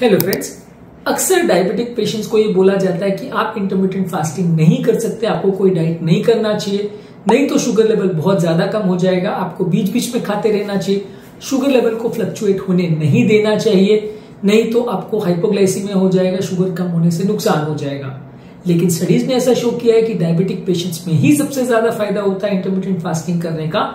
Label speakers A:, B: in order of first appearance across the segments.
A: Hello friends, अक्सर diabetic patients को ये बोला जाता है कि आप इंटरमिटेंट फास्टिंग नहीं कर सकते, आपको कोई डाइट नहीं करना चाहिए, नहीं तो शुगर लेवल बहुत ज्यादा कम हो जाएगा, आपको बीच बीच में खाते रहना चाहिए, शुगर लेवल को फ्लक्चुएट होने नहीं देना चाहिए, नहीं तो आपको हाइपोग्लाइसीमिया हो जाएगा, शुगर कम होने से नुकसान हो जाएगा। लेकिन स्टडीज ने ऐसा शो किया है कि डायबिटिक पेशेंट्स में ही सबसे ज्यादा फायदा होता है इंटरमिटेंट फास्टिंग करने का,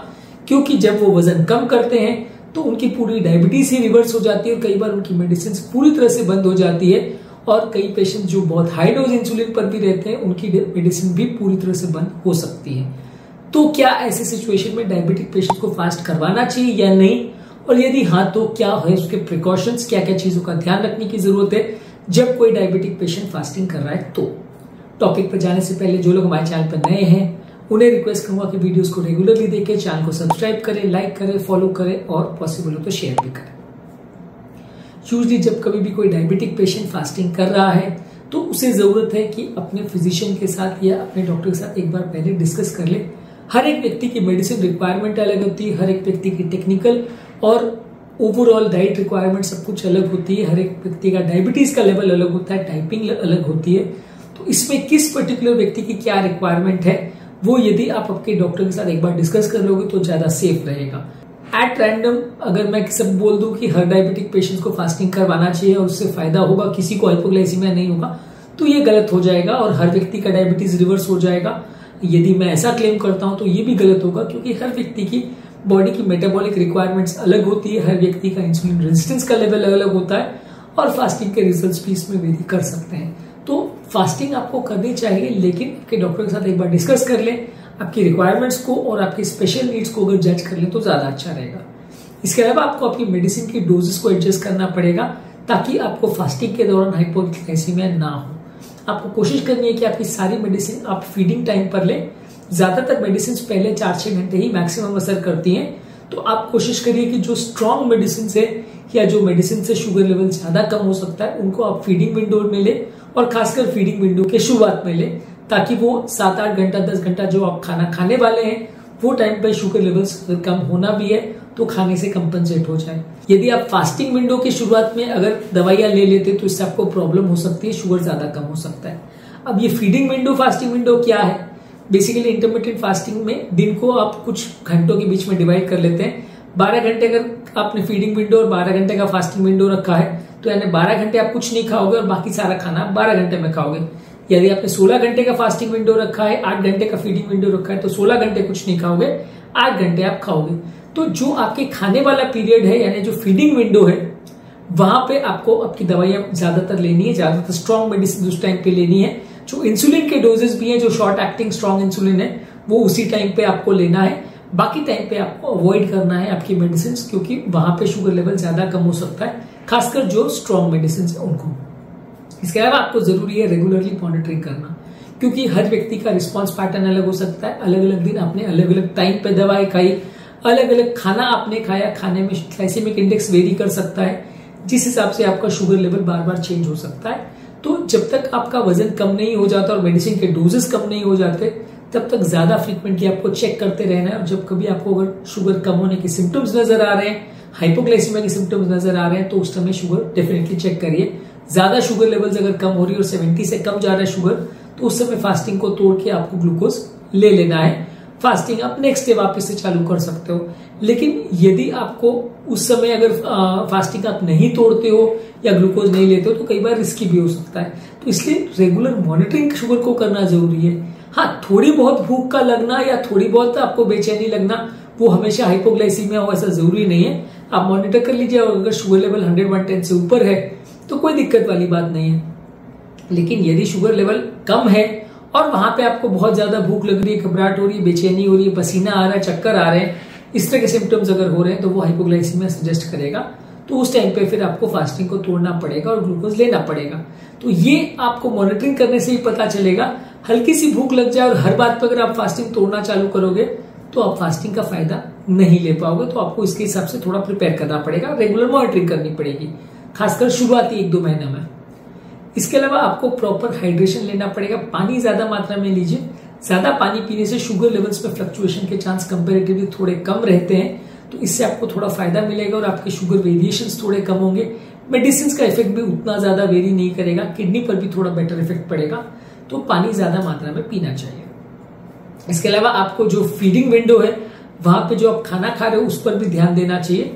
A: क्योंकि जब वो वजन कम करते हैं तो उनकी पूरी डायबिटीज ही रिवर्स हो जाती है और कई बार उनकी मेडिसिन पूरी तरह से बंद हो जाती है। और कई पेशेंट जो बहुत हाई डोज इंसुलिन पर भी रहते हैं उनकी मेडिसिन भी पूरी तरह से बंद हो सकती है। तो क्या ऐसे सिचुएशन में डायबिटिक पेशेंट को फास्ट करवाना चाहिए या नहीं, और यदि हाँ तो क्या है उसके प्रिकॉशंस, क्या क्या चीजों का ध्यान रखने की जरूरत है जब कोई डायबिटिक पेशेंट फास्टिंग कर रहा है। तो टॉपिक पर जाने से पहले जो लोग हमारे चैनल पर नए हैं उन्हें रिक्वेस्ट करूंगा कि वीडियोस को रेगुलरली देखें, चैनल को सब्सक्राइब करें, लाइक करें, फॉलो करें और पॉसिबल हो तो शेयर भी करें। यूजली जब कभी भी कोई डायबिटिक पेशेंट फास्टिंग कर रहा है तो उसे जरूरत है कि अपने फिजिशियन के साथ या अपने डॉक्टर के साथ एक बार पहले डिस्कस कर ले। हर एक व्यक्ति की मेडिसिन रिक्वायरमेंट अलग होती है, हर एक व्यक्ति की टेक्निकल और ओवरऑल डाइट रिक्वायरमेंट सब कुछ अलग होती है, हर एक व्यक्ति का डायबिटीज का लेवल अलग होता है, टाइपिंग अलग होती है। तो इसमें किस पर्टिकुलर व्यक्ति की क्या रिक्वायरमेंट है वो यदि आप आपके डॉक्टर के साथ एक बार डिस्कस कर लोगे तो ज्यादा सेफ रहेगा। एट रैंडम अगर मैं सब बोल दूं कि हर डायबिटिक पेशेंट को फास्टिंग करवाना चाहिए और उससे फायदा होगा, किसी को हाइपोग्लाइसीमिया नहीं होगा, तो ये गलत हो जाएगा और हर व्यक्ति का डायबिटीज रिवर्स हो जाएगा। यदि मैं ऐसा क्लेम करता हूं तो ये भी गलत होगा, क्योंकि हर व्यक्ति की बॉडी की मेटाबॉलिक रिक्वायरमेंट्स अलग होती है, हर व्यक्ति का इंसुलिन रेजिस्टेंस का लेवल अलग होता है और फास्टिंग के रिजल्ट्स भी इसमें वेरी कर सकते हैं। तो फास्टिंग आपको करनी चाहिए, लेकिन आपके डॉक्टर के साथ एक बार डिस्कस कर लें, आपकी रिक्वायरमेंट्स को और आपकी स्पेशल नीड्स को अगर जज कर लें तो ज्यादा अच्छा रहेगा। इसके अलावा आपको अपनी मेडिसिन की डोजेस को एडजस्ट करना पड़ेगा ताकि आपको फास्टिंग के दौरान हाइपोग्लाइसीमिया ना हो। आपको कोशिश करनी है कि आपकी सारी मेडिसिन आप फीडिंग टाइम पर लें। ज्यादातर मेडिसिन पहले 4-6 घंटे ही मैक्सिमम असर करती हैं, तो आप कोशिश करिए कि जो स्ट्रॉन्ग मेडिसिन है या जो मेडिसिन से शुगर लेवल ज्यादा कम हो सकता है उनको आप फीडिंग विंडो में ले, और खासकर फीडिंग विंडो के शुरुआत में ले, ताकि वो 7-8 घंटा 10 घंटा जो आप खाना खाने वाले हैं वो टाइम पे शुगर लेवल्स कम होना भी है तो खाने से कंपनसेट हो जाए। यदि आप फास्टिंग विंडो की शुरुआत में अगर दवाइयां ले लेते तो इससे आपको प्रॉब्लम हो सकती है, शुगर ज्यादा कम हो सकता है। अब ये फीडिंग विंडो फास्टिंग विंडो क्या है? बेसिकली इंटरमिटेंट फास्टिंग में दिन को आप कुछ घंटों के बीच में डिवाइड कर लेते हैं। 12 घंटे अगर आपने फीडिंग विंडो और 12 घंटे का फास्टिंग विंडो रखा है तो यानी 12 घंटे आप कुछ नहीं खाओगे और बाकी सारा खाना आप 12 घंटे में खाओगे। यदि आपने 16 घंटे का फास्टिंग विंडो रखा है, 8 घंटे का फीडिंग विंडो रखा है, तो 16 घंटे कुछ नहीं खाओगे, 8 घंटे आप खाओगे। तो जो आपके खाने वाला पीरियड है यानी जो फीडिंग विंडो है वहां पे आपको आपकी दवाइयां ज्यादातर लेनी है, ज्यादातर स्ट्रॉन्ग मेडिसिन उस टाइम पे लेनी है। जो इंसुलिन के डोजेस भी है, जो शॉर्ट एक्टिंग स्ट्रॉन्ग इंसुलिन है वो उसी टाइम पे आपको लेना है। बाकी टाइम पे आपको अवॉइड करना है आपकी मेडिसिन, क्योंकि वहां पे शुगर लेवल ज्यादा कम हो सकता है, खासकर जो स्ट्रॉन्ग मेडिसिन है उनको। इसके अलावा आपको जरूरी है रेगुलरली मॉनिटरिंग करना, क्योंकि हर व्यक्ति का रिस्पॉन्स पैटर्न अलग हो सकता है। अलग अलग दिन आपने अलग अलग टाइम पे दवाई खाई, अलग अलग खाना आपने खाया, खाने में ग्लाइसेमिक इंडेक्स वेरी कर सकता है, जिस हिसाब से आपका शुगर लेवल बार बार चेंज हो सकता है। तो जब तक आपका वजन कम नहीं हो जाता और मेडिसिन के डोजेस कम नहीं हो जाते तब तक ज्यादा फ्रीक्वेंटली आपको चेक करते रहना है। और जब कभी आपको अगर शुगर कम होने के सिम्टम्स नजर आ रहे हैं, हाइपोग्लाइसीमिया के सिम्टम्स नजर आ रहे हैं, तो उस समय शुगर डेफिनेटली चेक करिए। ज्यादा शुगर लेवल्स अगर कम हो रही है और 70 से कम जा रहा है शुगर, तो उस समय फास्टिंग को तोड़ के आपको ग्लूकोज ले लेना है। फास्टिंग आप नेक्स्ट डे वापस से चालू कर सकते हो। लेकिन यदि आपको उस समय अगर फास्टिंग आप नहीं तोड़ते हो या ग्लूकोज नहीं लेते हो तो कई बार रिस्की भी हो सकता है। तो इसलिए रेगुलर मॉनिटरिंग शुगर को करना जरूरी है। हाँ, थोड़ी बहुत भूख का लगना या थोड़ी बहुत आपको बेचैनी लगना वो हमेशा हाइपोग्लाइसीमिया हो ऐसा जरूरी नहीं है। आप मॉनिटर कर लीजिए, और अगर शुगर लेवल 100-110 से ऊपर है तो कोई दिक्कत वाली बात नहीं है। लेकिन यदि शुगर लेवल कम है और वहां पे आपको बहुत ज्यादा भूख लग रही है, घबराहट हो रही है, बेचैनी हो रही है, पसीना आ रहा है, चक्कर आ रहे हैं, इस तरह के सिम्टम्स अगर हो रहे हैं तो वो हाइपोग्लाइसीमिया सजेस्ट करेगा। तो उस टाइम पे फिर आपको फास्टिंग को तोड़ना पड़ेगा और ग्लूकोज लेना पड़ेगा। तो ये आपको मॉनिटरिंग करने से ही पता चलेगा। हल्की सी भूख लग जाए और हर बात पर अगर आप फास्टिंग तोड़ना चालू करोगे तो आप फास्टिंग का फायदा नहीं ले पाओगे। तो आपको इसके हिसाब से थोड़ा प्रिपेयर करना पड़ेगा, रेगुलर मॉनिटरिंग करनी पड़ेगी, खासकर शुरुआती 1-2 महीने में। इसके अलावा आपको प्रॉपर हाइड्रेशन लेना पड़ेगा, पानी ज्यादा मात्रा में लीजिए। ज्यादा पानी पीने से शुगर लेवल्स में फ्लक्चुएशन के चांस कंपेरेटिवली थोड़े कम रहते हैं, तो इससे आपको थोड़ा फायदा मिलेगा और आपके शुगर वेरिएशंस थोड़े कम होंगे। मेडिसिन का इफेक्ट भी उतना ज्यादा वेरी नहीं करेगा, किडनी पर भी थोड़ा बेटर इफेक्ट पड़ेगा। तो पानी ज्यादा मात्रा में पीना चाहिए। इसके अलावा आपको जो फीडिंग विंडो है वहां पे जो आप खाना खा रहे हो उस पर भी ध्यान देना चाहिए।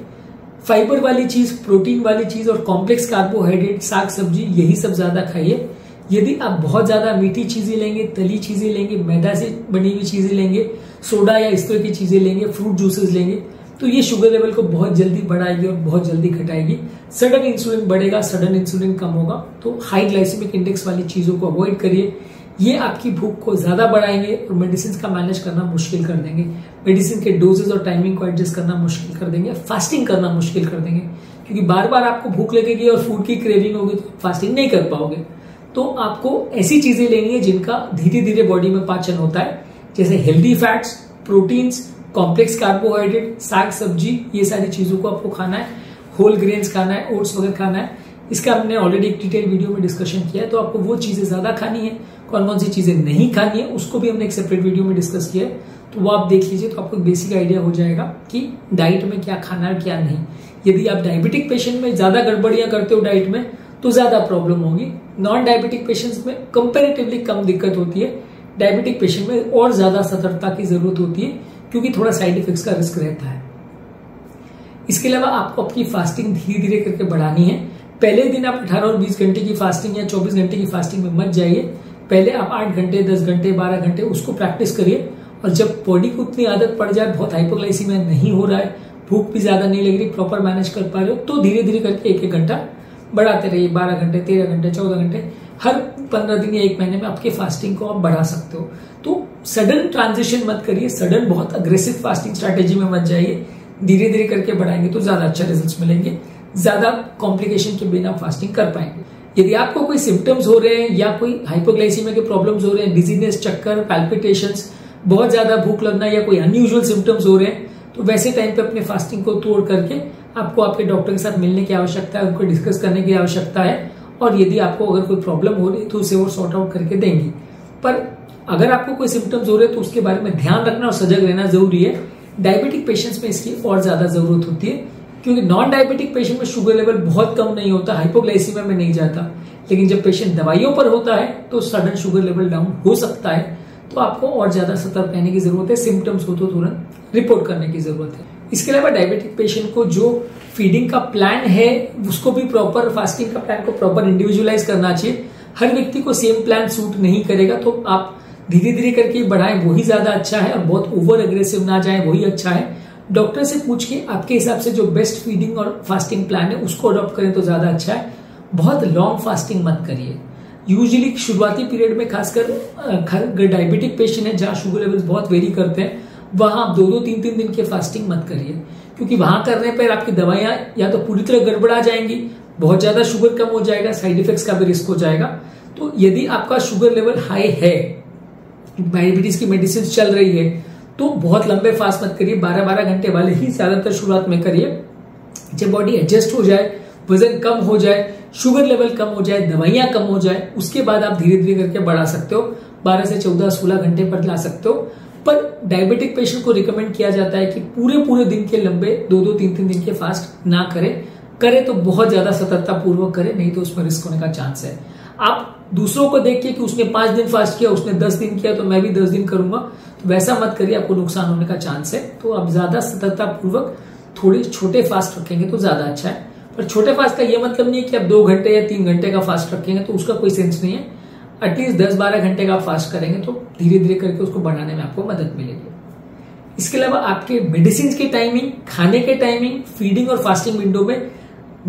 A: फाइबर वाली चीज, प्रोटीन वाली चीज और कॉम्प्लेक्स कार्बोहाइड्रेट, साग सब्जी, यही सब ज्यादा खाइए। यदि आप बहुत ज्यादा मीठी चीजें लेंगे, तली चीजें लेंगे, मैदा से बनी हुई चीजें लेंगे, सोडा या इस तरह की चीजें लेंगे, फ्रूट जूसेस लेंगे, तो ये शुगर लेवल को बहुत जल्दी बढ़ाएगी और बहुत जल्दी घटाएगी। सडन इंसुलिन बढ़ेगा, सडन इंसुलिन कम होगा। तो हाई ग्लाइसेमिक इंडेक्स वाली चीजों को अवॉइड करिए। ये आपकी भूख को ज्यादा बढ़ाएंगे और मेडिसिन का मैनेज करना मुश्किल कर देंगे। मेडिसिन के डोजेस और टाइमिंग को एडजस्ट करना मुश्किल कर देंगे, फास्टिंग करना मुश्किल कर देंगे, क्योंकि बार बार आपको भूख लगेगी और फूड की क्रेविंग होगी तो फास्टिंग नहीं कर पाओगे। तो आपको ऐसी चीजें लेनी है जिनका धीरे धीरे बॉडी में पाचन होता है, जैसे healthy fats, proteins, complex carbohydrate, साग सब्जी, ये सारी चीजों को आपको खाना है। होल ग्रेन्स खाना है, ओट्स वगैरह खाना है। इसका हमने ऑलरेडी एक डिटेल वीडियो में डिस्कशन किया है, तो आपको वो चीजें ज्यादा खानी है। कौन कौन सी चीजें नहीं खानी है उसको भी हमने एक सेपरेट वीडियो में डिस्कस किया है, तो वो आप देख लीजिए, तो आपको बेसिक आइडिया हो जाएगा कि डाइट में क्या खाना है क्या नहीं। यदि आप डायबिटिक पेशेंट में ज्यादा गड़बड़ियां करते हो डाइट में तो ज्यादा प्रॉब्लम होगी। नॉन डायबिटिक पेशेंट्स में कंपेरेटिवली कम दिक्कत होती है। डायबिटिक पेशेंट में और ज्यादा सतर्कता की जरूरत होती है, क्योंकि थोड़ा साइड इफेक्ट्स का रिस्क रहता है। इसके अलावा आपको अपनी फास्टिंग धीरे धीरे करके बढ़ानी है। पहले दिन आप 18 और 20 घंटे की फास्टिंग या 24 घंटे की फास्टिंग में मत जाइए। पहले आप 8 घंटे, 10 घंटे, 12 घंटे उसको प्रैक्टिस करिए। और जब बॉडी को उतनी आदत पड़ जाए, बहुत हाइपोग्लाइसीमिया नहीं हो रहा है, भूख भी ज्यादा नहीं लग रही, प्रॉपर मैनेज कर पा रहे हो, तो धीरे धीरे करके 1-1 घंटा बढ़ाते रहिए। 12 घंटे, 13 घंटे, 14 घंटे, हर 15 दिन या 1 महीने में आपके फास्टिंग को आप बढ़ा सकते हो। तो सडन ट्रांजिशन मत करिए, सडन बहुत अग्रेसिव फास्टिंग स्ट्रैटेजी में मत जाइए। धीरे धीरे करके बढ़ाएंगे तो ज्यादा अच्छा रिजल्ट्स मिलेंगे, ज्यादा कॉम्प्लिकेशन के बिना फास्टिंग कर पाएंगे। यदि आपको कोई सिम्टम्स हो रहे हैं या कोई हाइपोग्लाइसीमिया के प्रॉब्लम्स हो रहे हैं, डिजीनेस, चक्कर, पैल्पिटेशंस, बहुत ज्यादा भूख लगना या कोई अनयूजुअल सिम्टम्स हो रहे हैं, तो वैसे टाइम पे अपने फास्टिंग को तोड़ करके आपको आपके डॉक्टर के साथ मिलने की आवश्यकता है, उनको डिस्कस करने की आवश्यकता है। और यदि आपको अगर कोई प्रॉब्लम हो रही है तो उसे वो सॉर्ट आउट करके देंगे। पर अगर आपको कोई सिम्टम्स हो रहे हैं तो उसके बारे में ध्यान रखना और सजग रहना जरूरी है। डायबिटिक पेशेंट्स में इसकी और ज्यादा जरूरत होती है, क्योंकि नॉन डायबिटिक पेशेंट में शुगर लेवल बहुत कम नहीं होता, हाइपोग्लाइसीमिया में नहीं जाता। लेकिन जब पेशेंट दवाइयों पर होता है तो सडन शुगर लेवल डाउन हो सकता है, तो आपको और ज्यादा सतर्क रहने की जरूरत है। सिम्टम्स हो तो तुरंत रिपोर्ट करने की जरूरत है। इसके अलावा डायबिटिक पेशेंट को जो फीडिंग का प्लान है उसको भी प्रॉपर, फास्टिंग का प्लान को प्रॉपर इंडिविजुअलाइज करना चाहिए। हर व्यक्ति को सेम प्लान सूट नहीं करेगा, तो आप धीरे धीरे करके बढ़ाएं, वही ज्यादा अच्छा है। और बहुत ओवर एग्रेसिव ना जाए, वही अच्छा है। डॉक्टर से पूछ के आपके हिसाब से जो बेस्ट फीडिंग और फास्टिंग प्लान है उसको अडॉप्ट करें तो ज्यादा अच्छा है। बहुत लॉन्ग फास्टिंग मत करिए। यूजुअली शुरुआती पीरियड में खासकर डायबिटिक पेशेंट है जहां शुगर लेवल्स बहुत वेरी करते हैं, वहां आप 2-2, 3-3 दिन के फास्टिंग मत करिए, क्योंकि वहां करने पर आपकी दवाइयां या तो पूरी तरह गड़बड़ा जाएंगी, बहुत ज्यादा शुगर कम हो जाएगा, साइड इफेक्ट्स का भी रिस्क हो जाएगा। तो यदि आपका शुगर लेवल हाई है, डायबिटीज की मेडिसिन चल रही है, तो बहुत लंबे फास्ट मत करिए। 12-12 घंटे वाले ही ज्यादातर शुरुआत में करिए। जब बॉडी एडजस्ट हो जाए, वजन कम हो जाए, शुगर लेवल कम हो जाए, दवाइयां कम हो जाए, उसके बाद आप धीरे धीरे करके बढ़ा सकते हो। 12 से 14-16 घंटे पर ला सकते हो। पर डायबिटिक पेशेंट को रिकमेंड किया जाता है कि पूरे दिन के लंबे 2-2, 3-3 दिन के फास्ट ना करे तो बहुत ज्यादा सतर्कता पूर्वक करे, नहीं तो उसमें रिस्क होने का चांस है। आप दूसरों को देख के कि उसने 5 दिन फास्ट किया, उसने 10 दिन किया, तो मैं भी 10 दिन करूंगा, तो वैसा मत करिए, आपको नुकसान होने का चांस है। तो आप ज्यादा सतर्कता पूर्वक थोड़े छोटे फास्ट रखेंगे तो ज्यादा अच्छा है। पर छोटे फास्ट का ये मतलब नहीं है कि आप 2 घंटे या 3 घंटे का फास्ट रखेंगे, तो उसका कोई सेंस नहीं है। एटलीस्ट 10-12 घंटे का फास्ट करेंगे तो धीरे धीरे करके उसको बढ़ाने में आपको मदद मिलेगी। इसके अलावा आपके मेडिसिन की टाइमिंग, खाने के टाइमिंग, फीडिंग और फास्टिंग विंडो में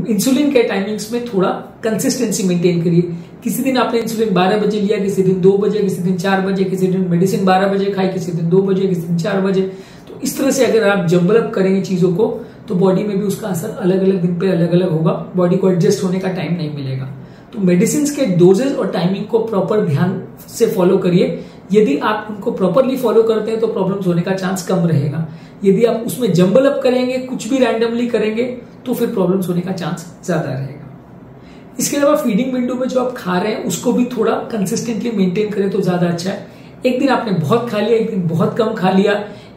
A: इंसुलिन के टाइमिंग्स में थोड़ा कंसिस्टेंसी मेंटेन करिए। किसी दिन आपने इंसुलिन 12 बजे लिया, किसी दिन 2 बजे, किसी दिन 4 बजे, किसी दिन मेडिसिन 12 बजे खाई, किसी दिन 2 बजे, किसी दिन 4 बजे। तो इस तरह से अगर आप जंबल अप करेंगे चीजों को, तो बॉडी में भी उसका असर अलग अलग दिन पे अलग अलग होगा, बॉडी को एडजस्ट होने का टाइम नहीं मिलेगा। तो मेडिसिन के डोजेज और टाइमिंग को प्रॉपर ध्यान से फॉलो करिए। यदि आप उनको प्रॉपरली फॉलो करते हैं तो प्रॉब्लम्स होने का चांस कम रहेगा। यदि आप उसमें जंबल अप करेंगे, कुछ भी रैंडमली करेंगे, तो फिर प्रॉब्लम्स होने का चांस ज्यादा रहेगा। इसके अलावा फीडिंग विंडो में जो आप खा रहे हैं उसको भी थोड़ा कंसिस्टेंटली मेंटेन करें तो ज्यादा अच्छा है। एक दिन आपने बहुत खा लिया, एक दिन बहुत कम खा लिया,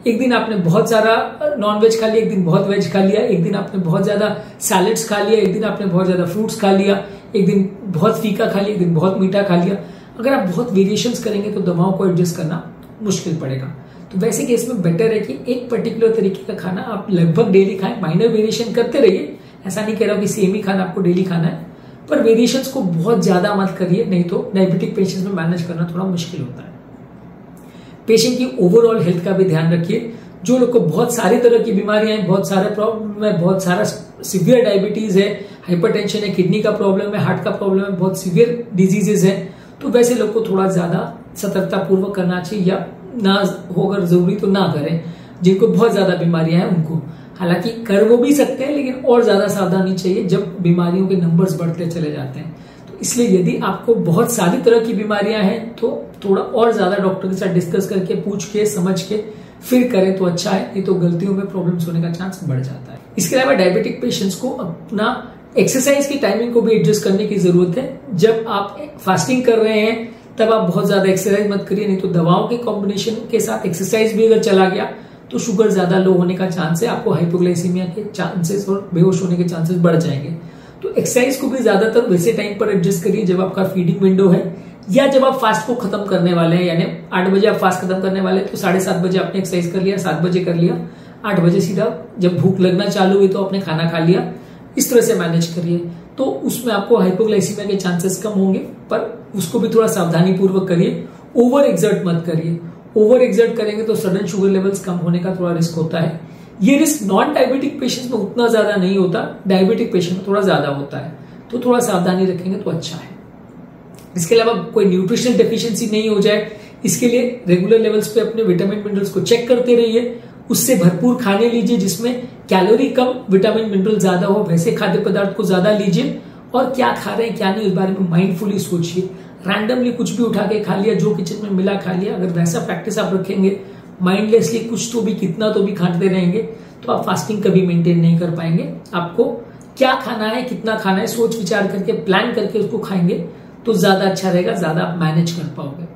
A: एक दिन आपने बहुत सारा नॉनवेज खा लिया, एक दिन बहुत वेज खा लिया, एक दिन आपने बहुत ज्यादा सैलेड्स खा लिया, एक दिन आपने बहुत ज्यादा फ्रूट्स खा लिया, एक दिन बहुत फीका खा लिया, एक दिन बहुत मीठा खा लिया। अगर आप बहुत वेरिएशंस करेंगे तो दवाओं को एडजस्ट करना मुश्किल पड़ेगा। तो वैसे केस में बेटर है कि एक पर्टिकुलर तरीके का खाना आप लगभग डेली खाएं, माइनर वेरिएशन करते रहिए। ऐसा नहीं कह रहा कि सेम ही खाना आपको डेली खाना है, पर वेरिएशंस को बहुत ज्यादा मत करिए, नहीं तो डायबिटिक पेशेंट्स में मैनेज करना थोड़ा मुश्किल होता है। पेशेंट की ओवरऑल हेल्थ का भी ध्यान रखिए। जो लोग को बहुत सारी तरह की बीमारियां हैं, बहुत सारे प्रॉब्लम है, बहुत सारा सीवियर डायबिटीज है, हाइपरटेंशन है, किडनी का प्रॉब्लम है, हार्ट का प्रॉब्लम है, बहुत सीवियर डिजीजेज है, तो वैसे लोग को थोड़ा ज्यादा सतर्कता पूर्वक करना चाहिए, या ना हो अगर जरूरी तो ना करें। जिनको बहुत ज्यादा बीमारियां हैं उनको हालांकि कर वो भी सकते हैं, लेकिन और ज्यादा सावधानी चाहिए जब बीमारियों के नंबर्स बढ़ते चले जाते हैं। तो इसलिए यदि आपको बहुत सारी तरह की बीमारियां हैं तो थोड़ा और ज्यादा डॉक्टर के साथ डिस्कस करके, पूछ के, समझ के फिर करें तो अच्छा है, नहीं तो गलतियों में प्रॉब्लम्स होने का चांस बढ़ जाता है। इसके अलावा डायबिटिक पेशेंट्स को अपना एक्सरसाइज की टाइमिंग को भी एडजस्ट करने की जरूरत है। जब आप फास्टिंग कर रहे हैं तब आप बहुत ज्यादा एक्सरसाइज मत करिए, नहीं तो दवाओं के कॉम्बिनेशन के साथ एक्सरसाइज भी अगर चला गया तो शुगर ज्यादा लो होने का चांस है, आपको हाइपोग्लाइसीमिया के चांसेस और बेहोश होने के चांसेस बढ़ जाएंगे। तो एक्सरसाइज को भी ज्यादातर वैसे टाइम पर एडजस्ट करिए जब आपका फीडिंग विंडो है, या जब आप फास्ट को खत्म करने वाले हैं, यानी 8 बजे आप फास्ट खत्म करने वाले हैं तो 7:30 बजे आपने एक्सरसाइज कर लिया, 7 बजे कर लिया, 8 बजे सीधा जब भूख लगना चालू हुई तो आपने खाना खा लिया। इस तरह से मैनेज करिए, तो उसमें आपको हाइपोग्लाइसीमिया के चांसेस कम होंगे, पर उसको भी थोड़ा सावधानी पूर्वक करिए। ओवर एक्सर्ट मत करिए, ओवर एक्सर्ट करेंगे तो सडन शुगर लेवल्स कम होने का थोड़ा रिस्क होता है। ये रिस्क नॉन डायबिटिक पेशेंट्स में उतना ज्यादा नहीं होता, डायबिटिक पेशेंट में थोड़ा ज्यादा होता है, तो थोड़ा सावधानी रखेंगे तो अच्छा है। इसके अलावा कोई न्यूट्रिशनल डेफिशिएंसी नहीं हो जाए, इसके लिए रेगुलर लेवल्स पे अपने विटामिन मिनरल्स को चेक करते रहिए। उससे भरपूर खाने लीजिए जिसमें कैलोरी कम, विटामिन मिनरल ज्यादा हो, वैसे खाद्य पदार्थ को ज्यादा लीजिए। और क्या खा रहे हैं क्या नहीं उस बारे में माइंडफुली सोचिए। रैंडमली कुछ भी उठा के खा लिया, जो किचन में मिला खा लिया, अगर वैसा प्रैक्टिस आप रखेंगे, माइंडलेसली कुछ तो भी कितना तो भी खाते रहेंगे, तो आप फास्टिंग कभी मेंटेन नहीं कर पाएंगे। आपको क्या खाना है, कितना खाना है, सोच विचार करके, प्लान करके उसको खाएंगे तो ज्यादा अच्छा रहेगा, ज्यादा आप मैनेज कर पाओगे।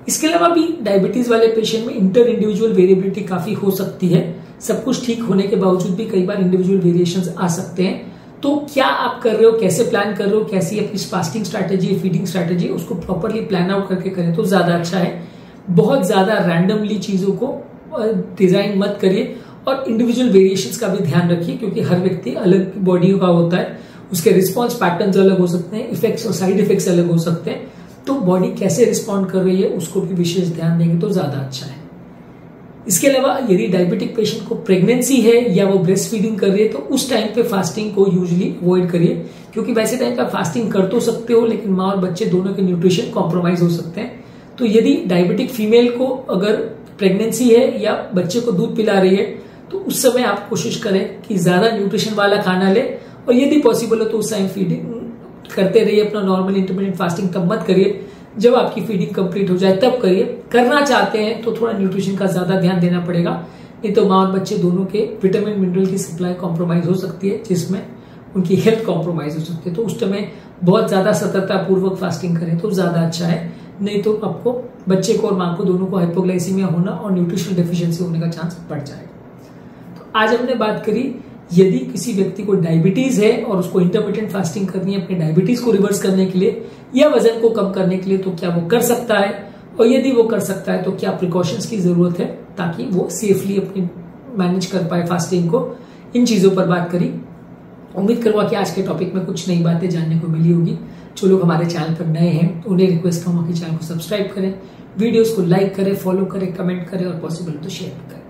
A: इसके अलावा भी डायबिटीज वाले पेशेंट में इंटर इंडिविजुअल वेरिएबिलिटी काफी हो सकती है। सब कुछ ठीक होने के बावजूद भी कई बार इंडिविजुअल वेरिएशंस आ सकते हैं। तो क्या आप कर रहे हो, कैसे प्लान कर रहे हो, कैसी अपनी फास्टिंग स्ट्रैटेजी, फीडिंग स्ट्रैटेजी, उसको प्रॉपरली प्लान आउट करके करें तो ज्यादा अच्छा है। बहुत ज्यादा रैंडमली चीजों को डिजाइन मत करिए, और इंडिविजुअल वेरिएशंस का भी ध्यान रखिए, क्योंकि हर व्यक्ति अलग बॉडी का होता है, उसके रिस्पॉन्स पैटर्न्स अलग हो सकते हैं, इफेक्ट्स और साइड इफेक्ट्स अलग हो सकते हैं। तो बॉडी कैसे रिस्पॉन्ड कर रही है उसको भी विशेष ध्यान देंगे तो ज्यादा अच्छा है। इसके अलावा यदि डायबिटिक पेशेंट को प्रेगनेंसी है या वो ब्रेस्ट फीडिंग कर रही है तो उस टाइम पे फास्टिंग को यूजुअली अवॉइड करिए, क्योंकि वैसे टाइम पे आप फास्टिंग कर तो सकते हो लेकिन माँ और बच्चे दोनों के न्यूट्रिशन कॉम्प्रोमाइज हो सकते हैं। तो यदि डायबिटिक फीमेल को अगर प्रेगनेंसी है या बच्चे को दूध पिला रही है तो उस समय आप कोशिश करें कि ज्यादा न्यूट्रिशन वाला खाना ले, और यदि पॉसिबल हो तो उस टाइम फीडिंग करते रहिए। अपना नॉर्मल इंटरमीडिएट फास्टिंग तब मत करिए, जब आपकी फीडिंग कंप्लीट हो जाए तब करिए। करना चाहते हैं तो थोड़ा न्यूट्रिशन का ज्यादा ध्यान देना पड़ेगा, नहीं तो माँ और बच्चे दोनों के विटामिन मिनरल की सप्लाई कॉम्प्रोमाइज हो सकती है, जिसमें उनकी हेल्थ कॉम्प्रोमाइज हो सकती है। तो उस समय बहुत ज्यादा सतर्कता पूर्वक फास्टिंग करें तो ज्यादा अच्छा है, नहीं तो आपको बच्चे को और माँ को दोनों को हाइपोग्लाइसीमिया होना और न्यूट्रिशनल डेफिशिएंसी होने का चांस बढ़ जाएगा। तो आज हमने बात करी यदि किसी व्यक्ति को डायबिटीज है और उसको इंटरमिटेंट फास्टिंग करनी है अपने डायबिटीज को रिवर्स करने के लिए या वजन को कम करने के लिए, तो क्या वो कर सकता है, और यदि वो कर सकता है तो क्या प्रिकॉशंस की जरूरत है ताकि वो सेफली अपनी मैनेज कर पाए फास्टिंग को। इन चीजों पर बात करी। उम्मीद करूंगा कि आज के टॉपिक में कुछ नई बातें जानने को मिली होगी। जो लोग हमारे चैनल पर नए हैं उन्हें रिक्वेस्ट करूंगा कि चैनल को सब्सक्राइब करें, वीडियोस को लाइक करें, फॉलो करें, कमेंट करें और पॉसिबल तो शेयर करें।